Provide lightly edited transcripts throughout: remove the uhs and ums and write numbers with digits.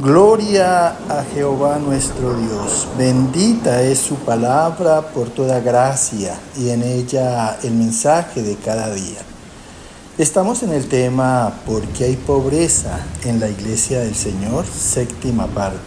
Gloria a Jehová nuestro Dios. Bendita es su palabra por toda gracia y en ella el mensaje de cada día. Estamos en el tema ¿Por qué hay pobreza en la iglesia del Señor? Séptima parte.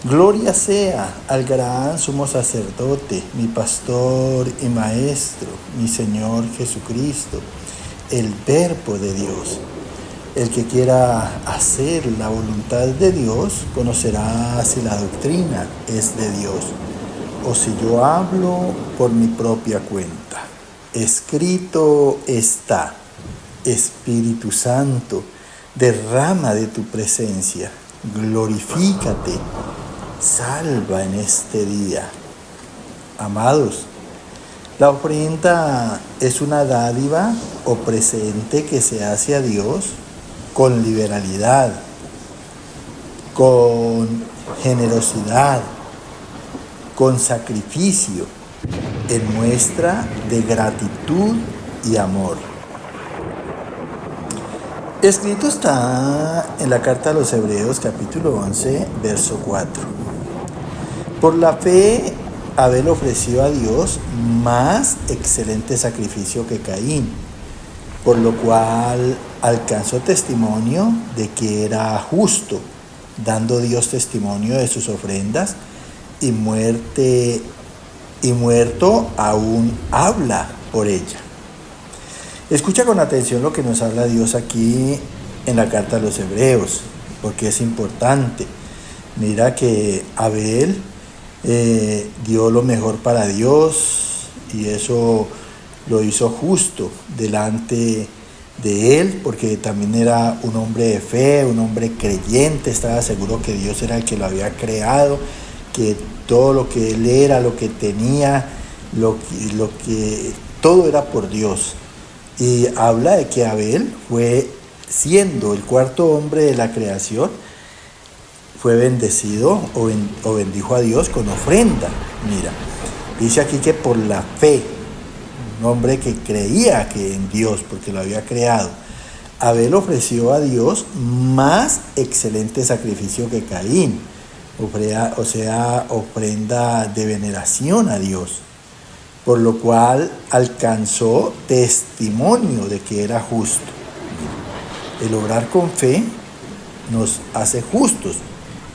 Gloria sea al gran sumo sacerdote, mi pastor y maestro, mi Señor Jesucristo, el Verbo de Dios. El que quiera hacer la voluntad de Dios conocerá si la doctrina es de Dios o si yo hablo por mi propia cuenta. Escrito está: Espíritu Santo, derrama de tu presencia, glorifícate, salva en este día. Amados, la ofrenda es una dádiva o presente que se hace a Dios con liberalidad, con generosidad, con sacrificio, en muestra de gratitud y amor. Escrito está en la carta a los Hebreos capítulo 11, verso 4. Por la fe, Abel ofreció a Dios más excelente sacrificio que Caín, por lo cual alcanzó testimonio de que era justo, dando Dios testimonio de sus ofrendas, y muerto aún habla por ella. Escucha con atención lo que nos habla Dios aquí en la carta a los Hebreos, porque es importante. Mira que Abel dio lo mejor para Dios y eso lo hizo justo delante de él, porque también era un hombre de fe, un hombre creyente, estaba seguro que Dios era el que lo había creado, que todo lo que él era, lo que tenía, todo era por Dios. Y habla de que Abel fue, siendo el cuarto hombre de la creación, fue bendecido o bendijo a Dios con ofrenda. Mira, dice aquí que por la fe, un hombre que creía que en Dios, porque lo había creado, Abel ofreció a Dios más excelente sacrificio que Caín, o sea, ofrenda de veneración a Dios, por lo cual alcanzó testimonio de que era justo. El obrar con fe nos hace justos,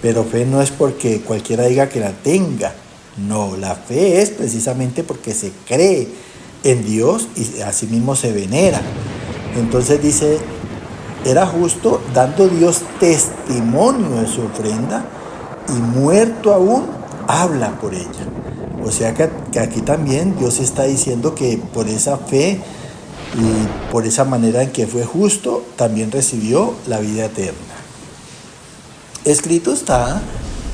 pero fe no es porque cualquiera diga que la tenga. No, la fe es precisamente porque se cree en Dios y asimismo se venera. Entonces dice, era justo dando Dios testimonio de su ofrenda y muerto aún habla por ella. O sea que aquí también Dios está diciendo que por esa fe y por esa manera en que fue justo, también recibió la vida eterna. Escrito está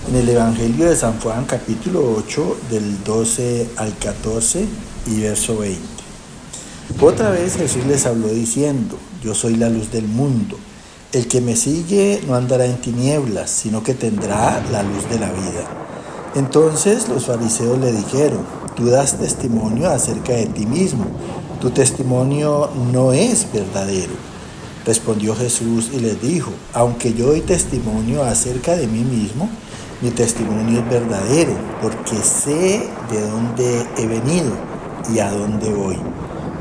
en el Evangelio de San Juan, capítulo 8, del 12 al 14 y verso 20. Otra vez Jesús les habló diciendo: Yo soy la luz del mundo. El que me sigue no andará en tinieblas, sino que tendrá la luz de la vida. Entonces los fariseos le dijeron: Tú das testimonio acerca de ti mismo. Tu testimonio no es verdadero. Respondió Jesús y les dijo: Aunque yo doy testimonio acerca de mí mismo, mi testimonio es verdadero, porque sé de dónde he venido y a dónde voy.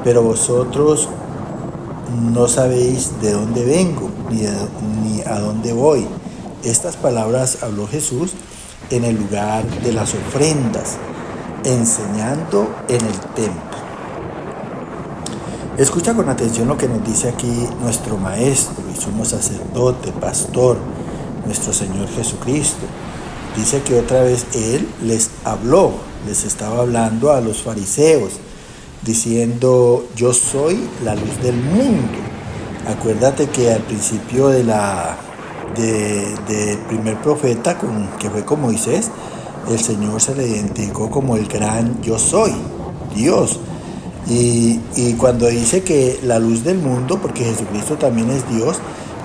Pero vosotros no sabéis de dónde vengo ni a dónde voy. Estas palabras habló Jesús en el lugar de las ofrendas, enseñando en el templo. Escucha con atención lo que nos dice aquí nuestro maestro y sumo sacerdote, pastor, nuestro Señor Jesucristo. Dice que otra vez Él les habló, les estaba hablando a los fariseos, diciendo: Yo soy la luz del mundo. Acuérdate que al principio del primer profeta, que fue con Moisés, el Señor se le identificó como el gran yo soy, Dios. Y cuando dice que la luz del mundo, porque Jesucristo también es Dios,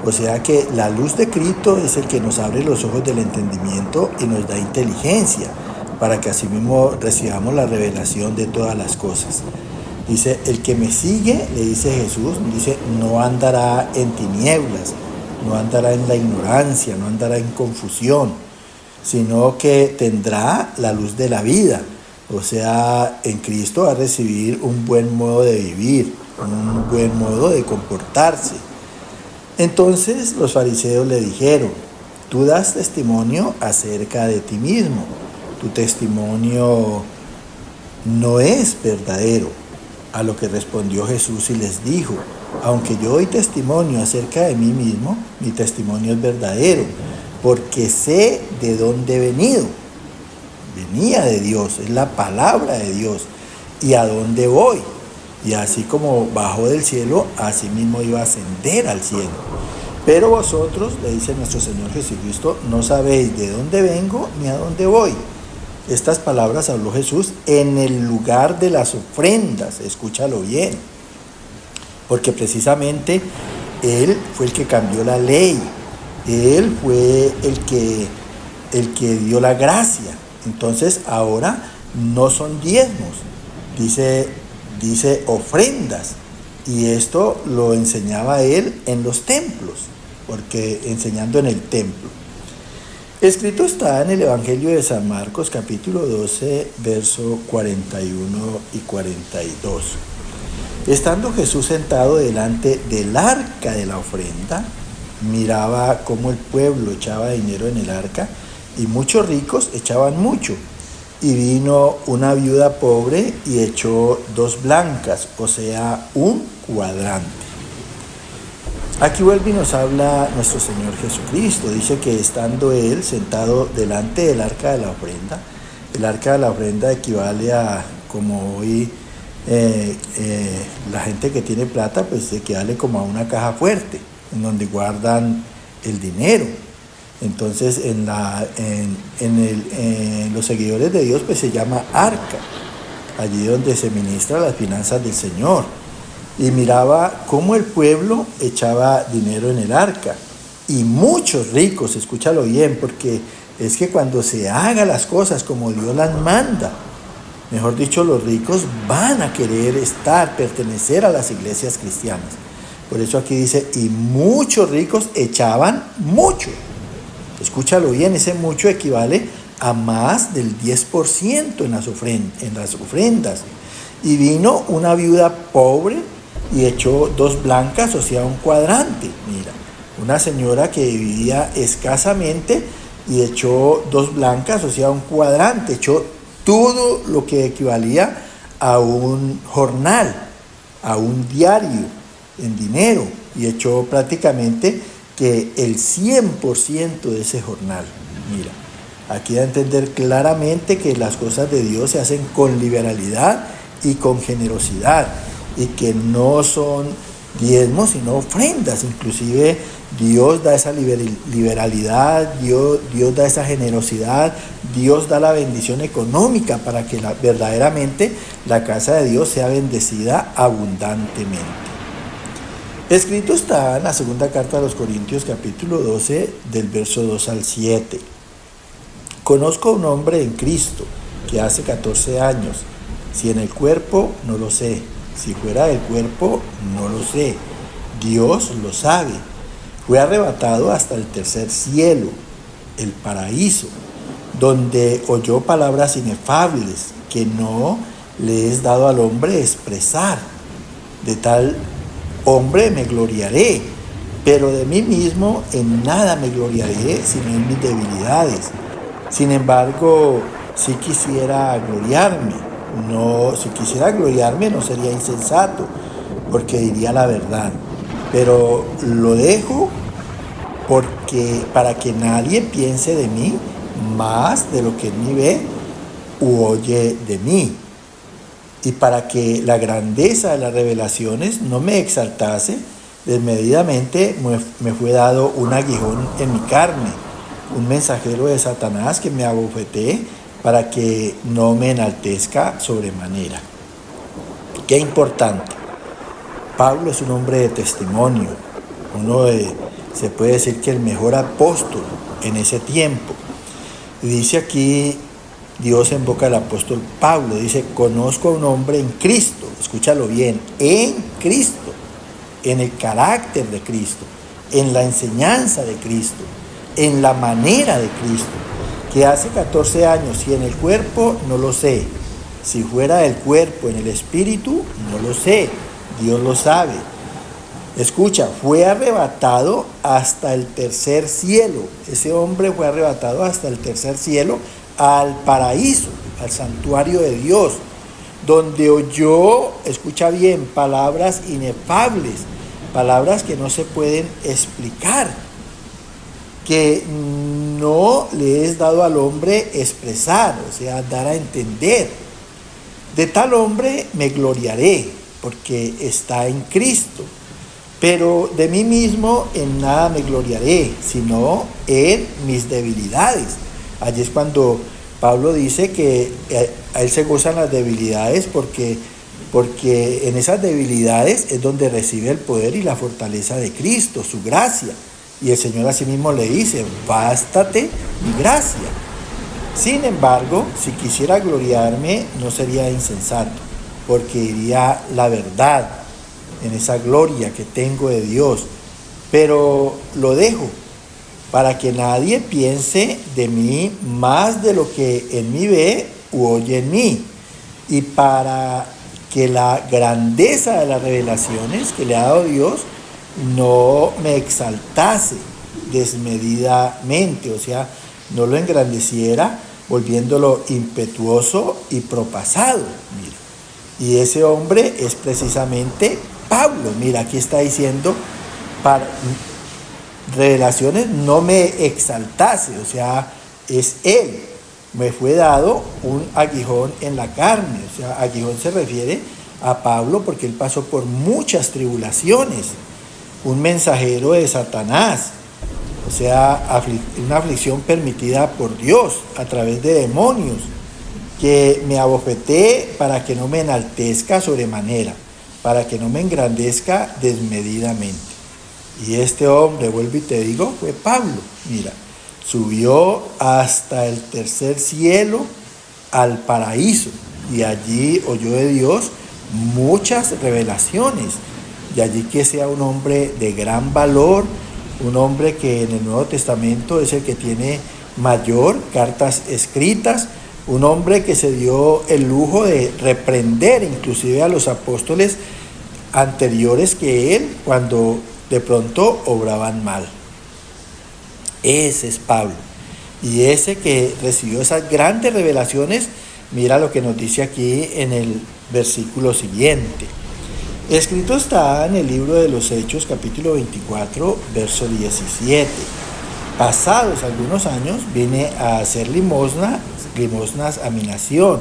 o sea que la luz de Cristo es el que nos abre los ojos del entendimiento y nos da inteligencia, para que así mismo recibamos la revelación de todas las cosas. Dice: el que me sigue, le dice Jesús, dice, no andará en tinieblas, no andará en la ignorancia, no andará en confusión, sino que tendrá la luz de la vida. O sea, en Cristo va a recibir un buen modo de vivir, un buen modo de comportarse. Entonces los fariseos le dijeron: tú das testimonio acerca de ti mismo, tu testimonio no es verdadero. A lo que respondió Jesús y les dijo: aunque yo doy testimonio acerca de mí mismo, mi testimonio es verdadero, porque sé de dónde he venido. Venía de Dios, es la palabra de Dios, y a dónde voy. Y así como bajó del cielo, así mismo iba a ascender al cielo. Pero vosotros, le dice nuestro Señor Jesucristo, no sabéis de dónde vengo ni a dónde voy. Estas palabras habló Jesús en el lugar de las ofrendas, escúchalo bien, porque precisamente Él fue el que cambió la ley, Él fue el que dio la gracia. Entonces ahora no son diezmos, dice ofrendas, y esto lo enseñaba Él en los templos, porque enseñando en el templo. Escrito está en el Evangelio de San Marcos, capítulo 12, verso 41 y 42. Estando Jesús sentado delante del arca de la ofrenda, miraba cómo el pueblo echaba dinero en el arca, y muchos ricos echaban mucho. Y vino una viuda pobre y echó 2 blancas, o sea, un cuadrante. Aquí vuelve y nos habla nuestro Señor Jesucristo. Dice que estando Él sentado delante del arca de la ofrenda, el arca de la ofrenda equivale a, como hoy la gente que tiene plata, pues equivale como a una caja fuerte, en donde guardan el dinero. Entonces los seguidores de Dios pues se llama arca, allí donde se ministran las finanzas del Señor. Y miraba cómo el pueblo echaba dinero en el arca, y muchos ricos, escúchalo bien, porque es que cuando se hagan las cosas como Dios las manda, mejor dicho, los ricos van a querer pertenecer a las iglesias cristianas. Por eso aquí dice: y muchos ricos echaban mucho. Escúchalo bien, ese mucho equivale a más del 10% en las ofrendas. Y vino una viuda pobre y echó 2 blancas, o sea, un cuadrante. Mira, una señora que vivía escasamente y echó 2 blancas, o sea, un cuadrante. Echó todo lo que equivalía a un jornal, a un diario en dinero, y echó prácticamente que el 100% de ese jornal. Mira, aquí da a entender claramente que las cosas de Dios se hacen con liberalidad y con generosidad, y que no son diezmos sino ofrendas. Inclusive Dios da esa liberalidad, Dios da esa generosidad, Dios da la bendición económica para que verdaderamente la casa de Dios sea bendecida abundantemente. Escrito está en la segunda carta a los Corintios, capítulo 12, del verso 2 al 7. Conozco a un hombre en Cristo que hace 14 años, si en el cuerpo, no lo sé, si fuera del cuerpo, no lo sé, Dios lo sabe. Fue arrebatado hasta el tercer cielo, el paraíso, donde oyó palabras inefables que no le es dado al hombre expresar. De tal hombre me gloriaré, pero de mí mismo en nada me gloriaré, sino en mis debilidades. Sin embargo, si quisiera gloriarme, no sería insensato, porque diría la verdad. Pero lo dejo para que nadie piense de mí más de lo que en mí ve u oye de mí, y para que la grandeza de las revelaciones no me exaltase, desmedidamente me fue dado un aguijón en mi carne, un mensajero de Satanás que me abofetee para que no me enaltezca sobremanera. Qué importante. Pablo es un hombre de testimonio, se puede decir que el mejor apóstol en ese tiempo. Y dice aquí Dios en boca del apóstol Pablo, dice: conozco a un hombre en Cristo, escúchalo bien, en Cristo, en el carácter de Cristo, en la enseñanza de Cristo, en la manera de Cristo, que hace 14 años, si en el cuerpo, no lo sé, si fuera del cuerpo, en el espíritu, no lo sé, Dios lo sabe. Escucha, fue arrebatado hasta el tercer cielo. Ese hombre fue arrebatado hasta el tercer cielo, al paraíso, al santuario de Dios, donde oyó, escucha bien, palabras inefables, palabras que no se pueden explicar, que no le es dado al hombre expresar, o sea, dar a entender. De tal hombre me gloriaré, porque está en Cristo. Pero de mí mismo en nada me gloriaré, sino en mis debilidades. Allí es cuando Pablo dice que a él se gozan las debilidades porque en esas debilidades es donde recibe el poder y la fortaleza de Cristo, su gracia. Y el Señor asimismo le dice, bástate mi gracia. Sin embargo, si quisiera gloriarme, no sería insensato, porque diría la verdad en esa gloria que tengo de Dios, pero lo dejo para que nadie piense de mí más de lo que en mí ve u oye en mí, y para que la grandeza de las revelaciones que le ha dado Dios no me exaltase desmedidamente, o sea, no lo engrandeciera volviéndolo impetuoso y propasado. Mira, y ese hombre es precisamente Pablo. Mira, aquí está diciendo, para revelaciones no me exaltase, o sea, es él. Me fue dado un aguijón en la carne, o sea, aguijón se refiere a Pablo porque él pasó por muchas tribulaciones, un mensajero de Satanás, o sea, una aflicción permitida por Dios a través de demonios, que me abofeté para que no me enaltezca sobremanera, para que no me engrandezca desmedidamente. Y este hombre, vuelvo y te digo, fue Pablo. Mira, subió hasta el tercer cielo, al paraíso, y allí oyó de Dios muchas revelaciones. De allí que sea un hombre de gran valor, un hombre que en el Nuevo Testamento es el que tiene mayor cartas escritas, un hombre que se dio el lujo de reprender inclusive a los apóstoles anteriores que él cuando de pronto obraban mal. Ese es Pablo. Y ese que recibió esas grandes revelaciones, mira lo que nos dice aquí en el versículo siguiente. Escrito está en el libro de los Hechos, capítulo 24, verso 17. Pasados algunos años, vine a hacer limosnas a mi nación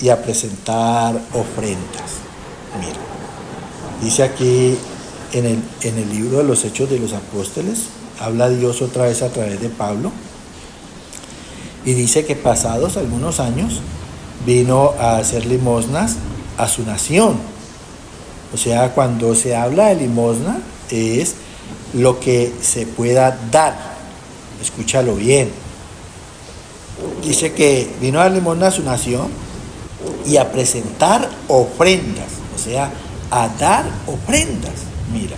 y a presentar ofrendas. Mira, dice aquí en el libro de los Hechos de los Apóstoles, habla Dios otra vez a través de Pablo, y dice que pasados algunos años, vino a hacer limosnas a su nación. O sea, cuando se habla de limosna, es lo que se pueda dar. Escúchalo bien. Dice que vino a dar limosna a su nación y a presentar ofrendas. O sea, a dar ofrendas. Mira.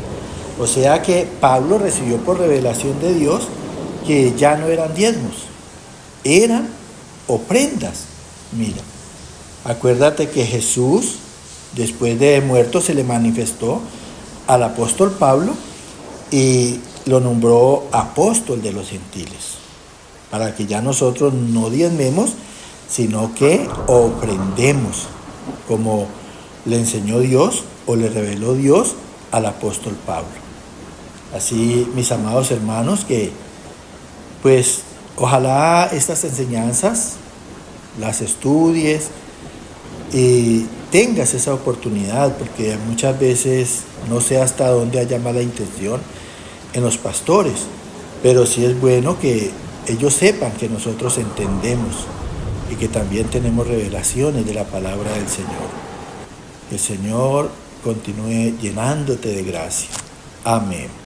O sea que Pablo recibió por revelación de Dios que ya no eran diezmos, eran ofrendas. Mira. Acuérdate que Jesús, después de muerto, se le manifestó al apóstol Pablo y lo nombró apóstol de los gentiles, para que ya nosotros no diezmemos, sino que ofrendemos, como le enseñó Dios o le reveló Dios al apóstol Pablo. Así, mis amados hermanos, que pues ojalá estas enseñanzas las estudies y tengas esa oportunidad, porque muchas veces no sé hasta dónde haya mala intención en los pastores, pero sí es bueno que ellos sepan que nosotros entendemos y que también tenemos revelaciones de la palabra del Señor. Que el Señor continúe llenándote de gracia. Amén.